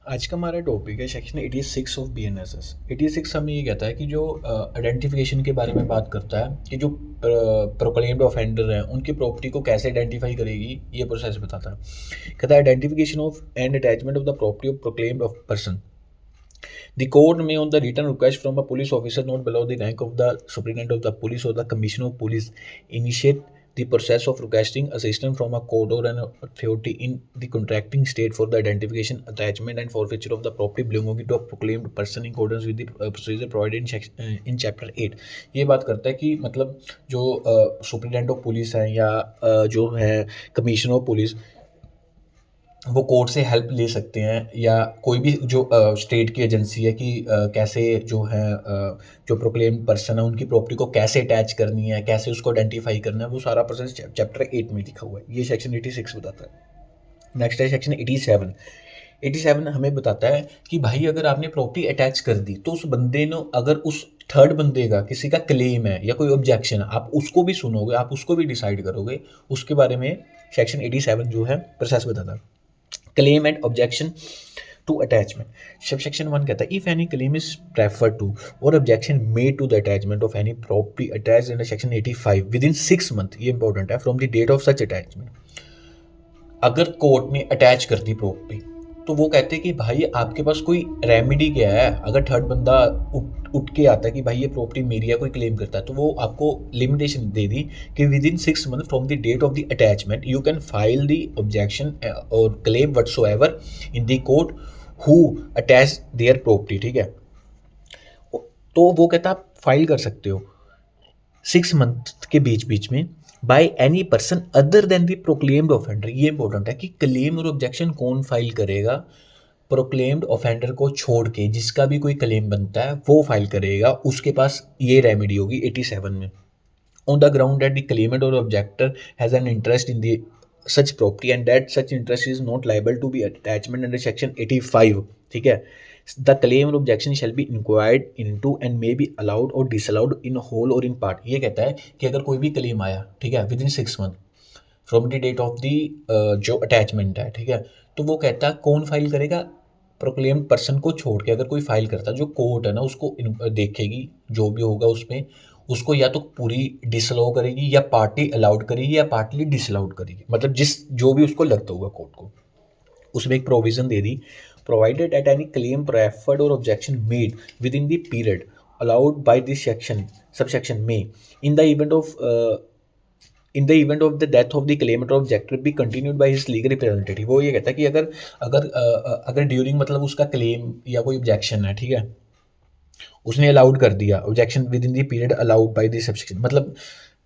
आज का हमारा टॉपिक है सेक्शन 86 ऑफ BNSS। 86 हमें ये कहता है कि जो आइडेंटिफिकेशन के बारे में बात करता है कि जो प्रोक्लेम्ड ऑफेंडर हैं उनकी प्रॉपर्टी को कैसे आइडेंटिफाई करेगी, ये प्रोसेस बताता है। कहता है identification of and attachment of the property of proclaimed of person. The court may, on the written request from a police officer not below the rank of the superintendent of the police or the commissioner of police, initiate the process of requesting assistance from a court or an authority in the contracting state for the identification, attachment, and forfeiture of the property belonging to a proclaimed person in accordance with the procedure provided in chapter 8। ये बात करता है कि मतलब जो superintendent of police है या जो है कमिश्नर ऑफ पुलिस, वो कोर्ट से हेल्प ले सकते हैं या कोई भी जो स्टेट की एजेंसी है कि कैसे जो है जो प्रोक्लेम्ड पर्सन है उनकी प्रॉपर्टी को कैसे अटैच करनी है, कैसे उसको आइडेंटिफाई करना है, वो सारा प्रोसेस चैप्टर 8 में लिखा हुआ है। ये सेक्शन 86 बताता है। नेक्स्ट है सेक्शन 87। 87 हमें बताता है कि भाई अगर आपने प्रॉपर्टी अटैच कर दी तो उस बंदे ने, अगर उस थर्ड बंदे का किसी का क्लेम है या कोई ऑब्जेक्शन है, आप उसको भी सुनोगे, आप उसको भी डिसाइड करोगे। उसके बारे में सेक्शन 87 जो है प्रोसेस बताता है। Claim and objection to attachment. Subsection 1 कहता है if any claim is prefer to or objection made to the attachment of any property attached under section 85 within 6 month, ये इंपॉर्टेंट है, from the date of such attachment. अगर court ने attach कर दी property तो वो कहते हैं कि भाई आपके पास कोई रेमेडी क्या है। अगर थर्ड बंदा उठ के आता है कि भाई ये प्रॉपर्टी मेरी है, कोई क्लेम करता है, तो वो आपको लिमिटेशन दे दी कि within 6 month from the date of the attachment you can file the objection or claim whatsoever in the court who attach their property. ठीक है, तो वो कहता है आप फाइल कर सकते हो 6 मंथ के बीच बीच में by any person other than the proclaimed offender. ये इंपॉर्टेंट है कि क्लेम और ऑब्जेक्शन कौन फाइल करेगा, प्रोक्लेम्ड ऑफेंडर को छोड़ के जिसका भी कोई क्लेम बनता है वो फाइल करेगा, उसके पास ये रेमेडी होगी 87 में। On the ground that the claimant or objector has an interest in the such property and that such interest is not liable to be attachment under section 85। ठीक है, द क्लेम और objection shall be inquired into and may be allowed or disallowed in whole or in part. ये कहता है कि अगर कोई भी क्लेम आया, ठीक है, within 6 month from the date of the जो अटैचमेंट है, ठीक है, तो वो कहता है कौन फाइल करेगा, प्रोक्लेम्ड पर्सन को छोड़ के अगर कोई फाइल करता है, जो कोर्ट है ना उसको देखेगी, जो भी होगा उसमें उसको या तो पूरी डिसअलाउ करेगी या पार्टी अलाउड करेगी या पार्टली डिसअलाउड करेगी, मतलब जिस जो भी उसको लगता होगा कोर्ट को। उसमें एक प्रोविजन दे दी, provided at any claim preferred or objection made within the period allowed by this section subsection में in the event of in the event of the death of the claimant or objector be continued by his legal representative. वो ये कहता है कि अगर अगर अगर during मतलब उसका क्लेम या कोई ऑब्जेक्शन है, ठीक है, उसने अलाउड कर दिया objection with in the period allowed by the subsection, मतलब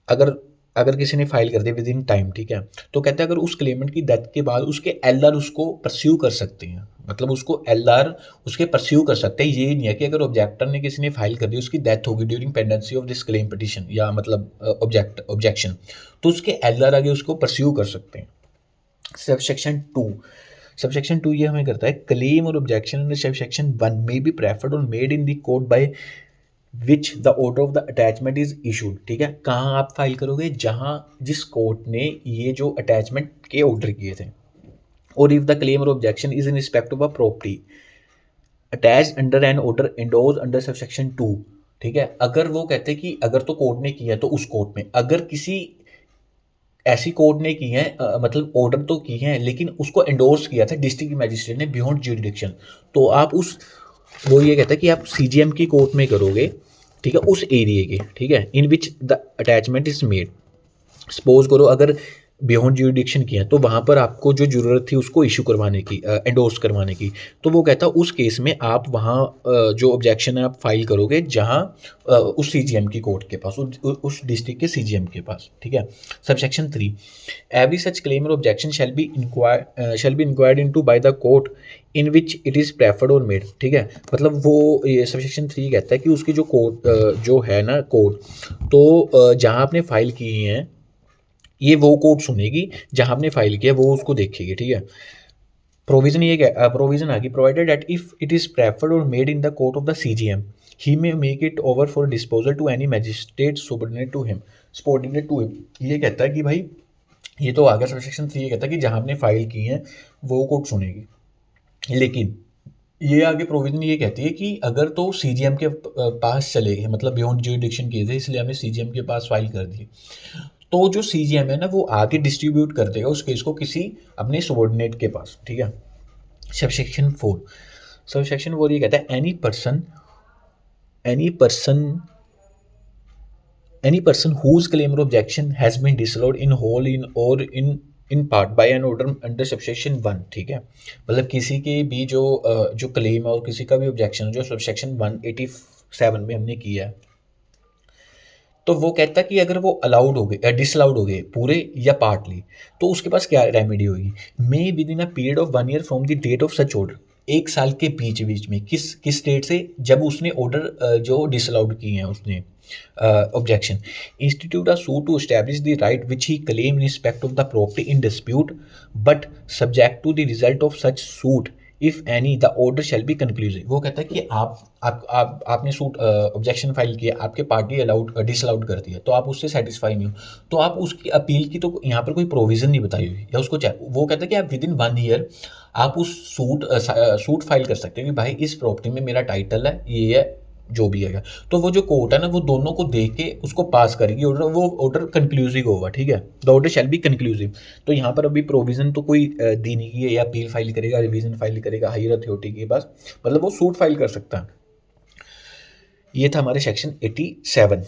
अगर अगर किसी ने फाइल कर दिया विद इन टाइम, ठीक है, तो कहते हैं अगर उस क्लेमेंट की डेथ के बाद उसके एलआर उसको परस्यू कर सकते हैं, मतलब उसको एलआर उसके परस्यू कर सकते हैं। ये नहीं है कि अगर ऑब्जेक्टर ने किसी ने फाइल कर दी, उसकी डेथ होगी during pendency of this claim petition या मतलब ऑब्जेक्शन, तो उसके एलआर आगे उसको परस्यू कर सकते हैं। सबसेक्शन 2, सबसेक्शन 2 ये हमें करता है क्लेम और objection in subsection 1 may be preferred or made in the court by which the order of the attachment is issued. ठीक है, कहाँ आप फाइल करोगे, जहाँ जिस कोर्ट ने ये जो अटैचमेंट के ऑर्डर किए थे। और इफ द क्लेम और objection is in respect of a property attach under an order endorse under subsection 2। ठीक है, अगर वो कहते हैं कि अगर तो कोर्ट ने किया है तो उस कोर्ट में, अगर किसी ऐसी कोर्ट ने की है मतलब ऑर्डर तो की है लेकिन उसको एंडोर्स किया था डिस्ट्रिक्ट मजिस्ट्रेट ने बियॉन्ड ज्यूरिडिक्शन, तो आप उस, वो ये कहता है कि आप सीजीएम की कोर्ट में करोगे, ठीक है, उस एरिए के, ठीक है, in which the attachment is made. Suppose करो अगर बियॉन्ड ज्यूरिडिक्शन किया तो वहाँ पर आपको जो ज़रूरत थी उसको इशू करवाने की, एंडोर्स करवाने की, तो वो कहता उस केस में आप वहाँ जो ऑब्जेक्शन है आप फाइल करोगे जहाँ उस सीजीएम की कोर्ट के पास, उस डिस्ट्रिक्ट के सीजीएम के पास। ठीक है, सबसेक्शन 3, एवरी सच क्लेम और objection shall be inquired into by the court in which it is preferred or made. ठीक है, मतलब वो ये सबसेक्शन 3 कहता है कि उसकी जो कोर्ट जो है ना कोर्ट, तो जहाँ आपने फाइल की हैं ये वो कोर्ट सुनेगी, जहाँ आपने फाइल किया वो उसको देखेगी। ठीक है, प्रोविजन ये क्या प्रोविजन आ गई, provided that if it is preferred or made in the court of the CGM he may make it over for disposal to any magistrate subordinate to him. ये कहता है कि भाई ये तो आ गया सबसेक्शन 3, ये कहता है कि जहाँ आपने फाइल की है वो कोर्ट सुनेगी, लेकिन ये आगे प्रोविजन ये कहती है कि अगर तो सीजीएम के पास चले गए, मतलब बियॉन्ड ज्यूरिडिक्शन केस है इसलिए हमें सीजीएम के पास फाइल कर दी, तो जो सीजीएम है ना वो आगे डिस्ट्रीब्यूट कर देगा उस केस को किसी अपने सबॉर्डिनेट के पास, ठीक है। सबसेक्शन 4, सबसेक्शन 4 ये कहता है any person any person whose claim or objection has been disallowed in whole in or in part by an order under subsection 1, ठीक है। मतलब किसी के भी जो क्लेम है और किसी का भी ऑब्जेक्शन जो सबसेक्शन 187 में हमने किया है, तो वो कहता है कि अगर वो अलाउड हो गए या डिसअलाउड हो गए पूरे या पार्टली, तो उसके पास क्या रेमेडी होगी। May within a period of 1 year from the date of such order, 1 साल के बीच बीच में किस डेट से, जब उसने ऑर्डर जो डिसअलाउड किए हैं उसने objection, institute a suit to establish the right which he claim in respect of the property in dispute but subject to the result of such suit if any the order shall be conclusive. वो कहता है कि आपने suit objection file किया, आपके party allowed disallowed कर दिया, तो आप उससे सेटिस्फाई नहीं हो, तो आप उसकी अपील की तो यहाँ पर कोई प्रोविज़न नहीं बताई हुई, या उसको वो कहता है कि आप विद इन 1 ईयर आप उस सूट फाइल कर सकते हैं कि भाई इस प्रॉपर्टी में मेरा टाइटल है, ये है जो भी है। तो वो जो कोर्ट है ना वो दोनों को देख के उसको पास करेगी ऑर्डर, वो ऑर्डर कंक्लूसिव होगा, ठीक है। The order shall be conclusive. तो यहाँ पर अभी प्रोविजन तो कोई दी नहीं की है, या अपील फाइल करेगा, रिवीजन फाइल करेगा हायर अथॉरिटी के पास, मतलब वो सूट फाइल कर सकता है। ये था हमारे सेक्शन 87।